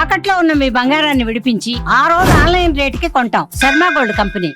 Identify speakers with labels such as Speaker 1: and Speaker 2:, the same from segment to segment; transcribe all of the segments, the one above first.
Speaker 1: తాకట్లో ఉన్న మీ బంగారాన్ని విడిపించి ఆ రోజు ఆన్లైన్ రేటుకి కొంటాం. Sharma gold company.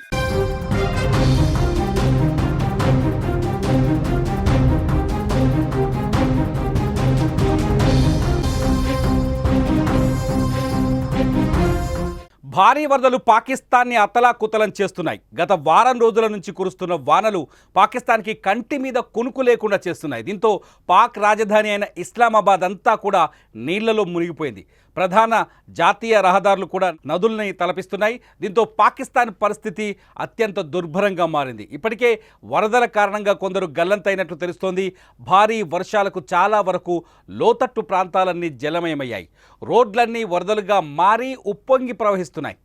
Speaker 2: భారీ వరదలు పాకిస్తాన్ని అతలాకుతలం చేస్తున్నాయి. గత వారం రోజుల నుంచి కురుస్తున్న వానలు పాకిస్తాన్కి కంటి మీద కునుకు లేకుండా చేస్తున్నాయి. దీంతో పాక్ రాజధాని అయిన ఇస్లామాబాద్ అంతా కూడా నీళ్లలో మునిగిపోయింది. ప్రధాన జాతీయ రహదారులు కూడా నదుల్ని తలపిస్తున్నాయి. దీంతో పాకిస్తాన్ పరిస్థితి అత్యంత దుర్భరంగా మారింది. ఇప్పటికే వరదల కారణంగా కొందరు గల్లంతైనట్లు తెలుస్తోంది. భారీ వర్షాలకు చాలా వరకు లోతట్టు ప్రాంతాలన్నీ జలమయమయ్యాయి. రోడ్లన్నీ వరదలుగా మారి ఉప్పొంగి ప్రవహిస్తున్నాయి.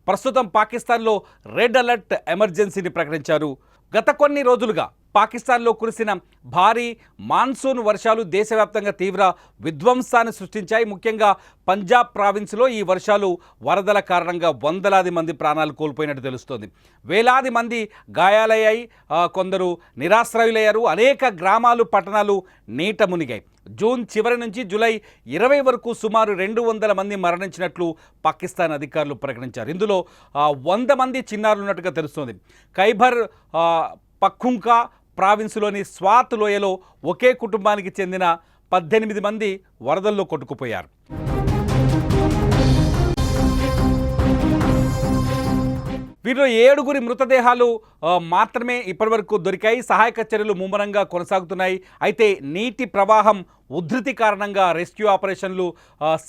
Speaker 2: ప్రస్తుతం పాకిస్తాన్లో రెడ్ అలర్ట్ ఎమర్జెన్సీని ప్రకటించారు. గత కొన్ని రోజులుగా పాకిస్తాన్లో కురిసిన భారీ మాన్సూన్ వర్షాలు దేశవ్యాప్తంగా తీవ్ర విధ్వంసాన్ని సృష్టించాయి. ముఖ్యంగా పంజాబ్ ప్రావిన్స్లో ఈ వర్షాలు వరదల కారణంగా వందలాది మంది ప్రాణాలు కోల్పోయినట్టు తెలుస్తోంది. వేలాది మంది గాయాలయ్యాయి, కొందరు నిరాశ్రయులయ్యారు. అనేక గ్రామాలు పట్టణాలు నీట మునిగాయి. జూన్ చివరి నుంచి జూలై 20 వరకు సుమారు 200 మంది మరణించినట్లు పాకిస్తాన్ అధికారులు ప్రకటించారు. ఇందులో 100 మంది చిన్నారులు ఉన్నట్టుగా తెలుస్తోంది. ఖైబర్ పఖ్తుంఖా ప్రావిన్స్లోని స్వాత్ లోయలో ఒకే కుటుంబానికి చెందిన 18 మంది వరదల్లో కొట్టుకుపోయారు. వీరిలో 7గురి మృతదేహాలు మాత్రమే ఇప్పటివరకు దొరికాయి. సహాయక చర్యలు ముమ్మరంగా కొనసాగుతున్నాయి. అయితే నీటి ప్రవాహం ఉధృతి కారణంగా రెస్క్యూ ఆపరేషన్లు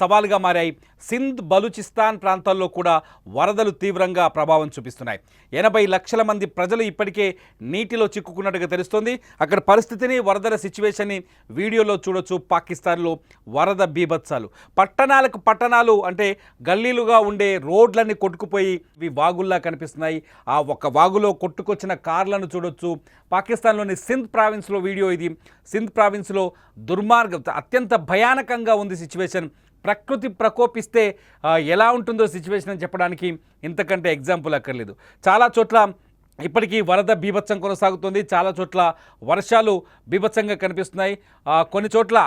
Speaker 2: సవాలుగా మారాయి. సింధ్ బలూచిస్తాన్ ప్రాంతాల్లో కూడా వరదలు తీవ్రంగా ప్రభావం చూపిస్తున్నాయి. 80 లక్షల మంది ప్రజలు ఇప్పటికే నీటిలో చిక్కుకున్నట్టుగా తెలుస్తోంది. అక్కడ పరిస్థితిని, వరదల సిచ్యువేషన్ని వీడియోలో చూడొచ్చు. పాకిస్తాన్లో వరద బీభత్సాలు, పట్టణాలు అంటే గల్లీలుగా ఉండే రోడ్లన్నీ కొట్టుకుపోయి ఇవి వాగుల్లా కనిపిస్తున్నాయి. ఆ ఒక వాగులో కొట్టుకొచ్చిన కార్లను చూడొచ్చు. పాకిస్తాన్లోని సింధ్ ప్రావిన్స్లో వీడియో ఇది. సింధ్ ప్రావిన్స్లో అత్యంత భయానకంగా ఉంది సిచ్యువేషన్. ప్రకృతి ప్రకోపిస్తే ఎలా ఉంటుందో సిచ్యువేషన్ అని చెప్పడానికి ఇంతకంటే ఎగ్జాంపుల్ అక్కర్లేదు. చాలా చోట్ల ఇప్పటికీ వరద బీభత్సం కొనసాగుతుంది. చాలా చోట్ల వర్షాలు బీభత్సంగా కనిపిస్తున్నాయి. కొన్ని చోట్ల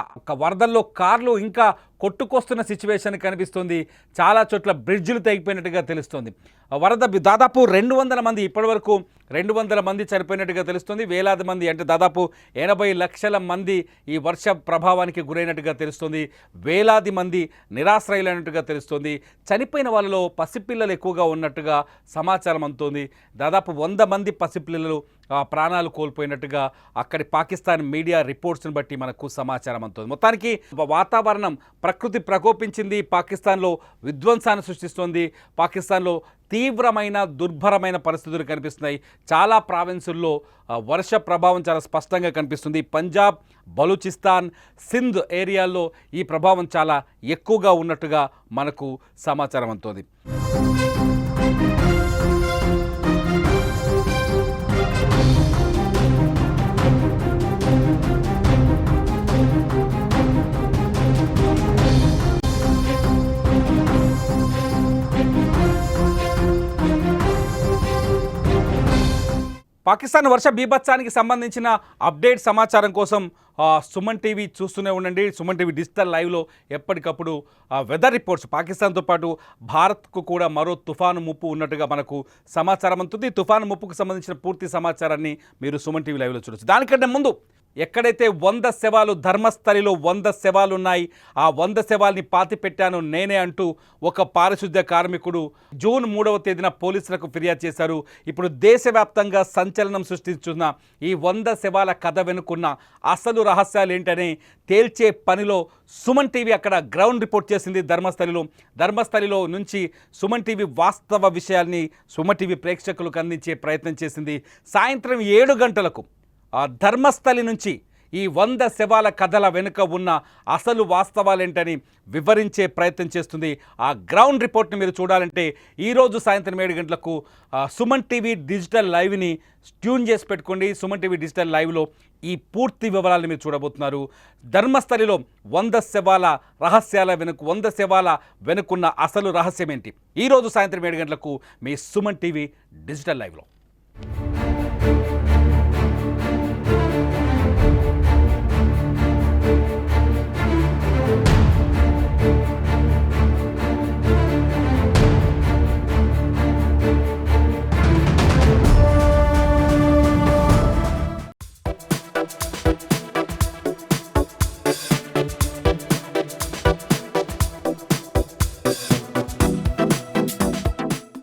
Speaker 2: వరదల్లో కార్లు ఇంకా కొట్టుకొస్తున్న సిచ్యువేషన్ కనిపిస్తుంది. చాలా చోట్ల బ్రిడ్జిలు తెగిపోయినట్టుగా తెలుస్తుంది. వరద దాదాపు 200 మంది, ఇప్పటివరకు 200 మంది చనిపోయినట్టుగా తెలుస్తుంది. వేలాది మంది అంటే దాదాపు 80 లక్షల మంది ఈ వర్ష ప్రభావానికి గురైనట్టుగా తెలుస్తుంది. వేలాది మంది నిరాశ్రయులైనట్టుగా తెలుస్తుంది. చనిపోయిన వాళ్ళలో పసిపిల్లలు ఎక్కువగా ఉన్నట్టుగా సమాచారం అందుతోంది. దాదాపు 100 మంది పసిపిల్లలు ప్రాణాలు కోల్పోయినట్టుగా అక్కడి పాకిస్తాన్ మీడియా రిపోర్ట్స్ని బట్టి మనకు సమాచారం అందుతుంది. మొత్తానికి వాతావరణం, ప్రకృతి ప్రకోపించింది. పాకిస్తాన్లో విధ్వంసాన్ని సృష్టిస్తోంది. పాకిస్తాన్లో తీవ్రమైన దుర్భరమైన పరిస్థితులు కనిపిస్తున్నాయి. చాలా ప్రావిన్సుల్లో వర్ష ప్రభావం చాలా స్పష్టంగా కనిపిస్తుంది. పంజాబ్, బలూచిస్తాన్, సింధ్ ఏరియాల్లో ఈ ప్రభావం చాలా ఎక్కువగా ఉన్నట్టుగా మనకు సమాచారం అందుతోంది. పాకిస్తాన్ వర్ష బీభత్సానికి సంబంధించిన అప్డేట్ సమాచారం కోసం సుమన్ టీవీ చూస్తూనే ఉండండి. సుమన్ టీవీ డిజిటల్ లైవ్లో ఎప్పటికప్పుడు వెదర్ రిపోర్ట్స్, పాకిస్తాన్తో పాటు భారత్కు కూడా మరో తుఫాను ముప్పు ఉన్నట్టుగా మనకు సమాచారం అందుతుంది. తుఫాను ముప్పుకు సంబంధించిన పూర్తి సమాచారాన్ని మీరు సుమన్ టీవీ లైవ్లో చూడొచ్చు. దానికంటే ముందు ఎక్కడైతే 100 శవాలు, ధర్మస్థలిలో 100 శవాలు ఉన్నాయి, ఆ 100 శవాల్ని పాతిపెట్టాను నేనే అంటూ ఒక పారిశుద్ధ్య కార్మికుడు జూన్ 3వ తేదీన పోలీసులకు ఫిర్యాదు చేశారు. ఇప్పుడు దేశవ్యాప్తంగా సంచలనం సృష్టిస్తున్న ఈ 100 శవాల కథ వెనుకున్న అసలు రహస్యాలు ఏంటని తేల్చే పనిలో సుమన్ టీవీ అక్కడ గ్రౌండ్ రిపోర్ట్ చేసింది. ధర్మస్థలిలో నుంచి సుమన్ టీవీ వాస్తవ విషయాల్ని సుమన్ టీవీ ప్రేక్షకులకు అందించే ప్రయత్నం చేసింది. సాయంత్రం 7 గంటలకు ధర్మస్థలి నుంచి ఈ 100 శవాల కథల వెనుక ఉన్న అసలు వాస్తవాలేంటని వివరించే ప్రయత్నం చేస్తుంది. ఆ గ్రౌండ్ రిపోర్ట్ని మీరు చూడాలంటే ఈరోజు సాయంత్రం 7 గంటలకు సుమన్ టీవీ డిజిటల్ లైవ్ని ట్యూన్ చేసి పెట్టుకోండి. సుమన్ టీవీ డిజిటల్ లైవ్లో ఈ పూర్తి వివరాలను మీరు చూడబోతున్నారు. ధర్మస్థలిలో 100 శవాల రహస్యాల 100 శవాల వెనుకున్న అసలు రహస్యం ఏంటి? ఈరోజు సాయంత్రం 7 గంటలకు మీ సుమన్ టీవీ డిజిటల్ లైవ్లో.